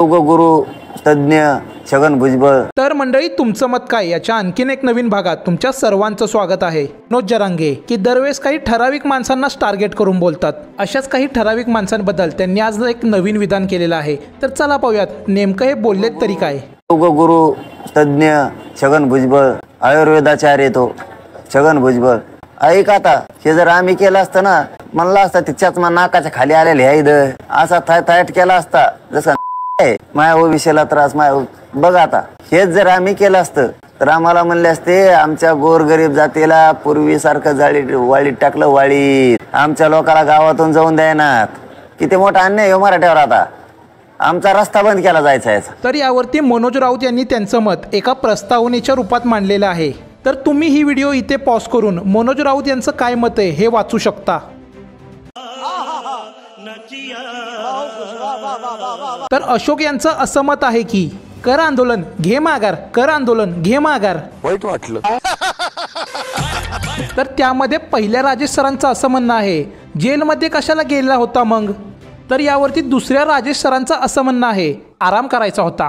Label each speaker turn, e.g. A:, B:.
A: गुरु तज्ञ छगन भुजबळ।
B: तर मंडळी, तुमचं मत काय याच्या आणखीन एक नवीन भागात तुमच्या सर्वांचं स्वागत आहे। मनोज जरांगे की दरवेळेस काही ठराविक माणसांना टार्गेट करून बोलतात, अशाच काही ठराविक माणसांबद्दल त्यांनी आज एक नवीन विधान केलेलं आहे। तर चला पाहूयात नेमकं हे बोललेत तरी काय।
A: गुरु तज्ञ छगन भुजबळ, आयुर्वेदाचार्य तो छगन भुजबळ। ऐक आता, हे जर आम्ही केलं असतं ना, म्हणला असता तिच्याच नाकाच्या खाली आलेले आहे असा थायट केला असता, जसं माया विषयाला त्रास बघ आता। हेच जर आम्ही केलं असतं तर आम्हाला म्हणले असते आमच्या गोरगरीब जातीला पूर्वीसारखं वाळीत टाकलं, वाळीत आमच्या लोकांना गावातून जाऊन द्यायनात। किती मोठा अन्याय हो मराठ्यावर, आता आमचा रस्ता बंद केला जायचा याचा।
B: तर यावरती मनोज राऊत यांनी त्यांचं मत एका प्रस्तावनेच्या रूपात मांडलेलं आहे। तर तुम्ही ही व्हिडिओ इथे पॉज करून मनोज राऊत यांचं काय मत आहे हे वाचू शकता। तर अशोक यांचं असं मत आहे की कर आंदोलन घे माघार, कर आंदोलन घे माघार।
A: वाईट वाटलं।
B: तर त्यामध्ये पहिल्या राजेश सरांचं असं म्हणणं आहे, जेलमध्ये कशाला गेला होता मग। तर यावरती दुसऱ्या राजेश सरांचं असं म्हणणं आहे, आराम करायचा होता।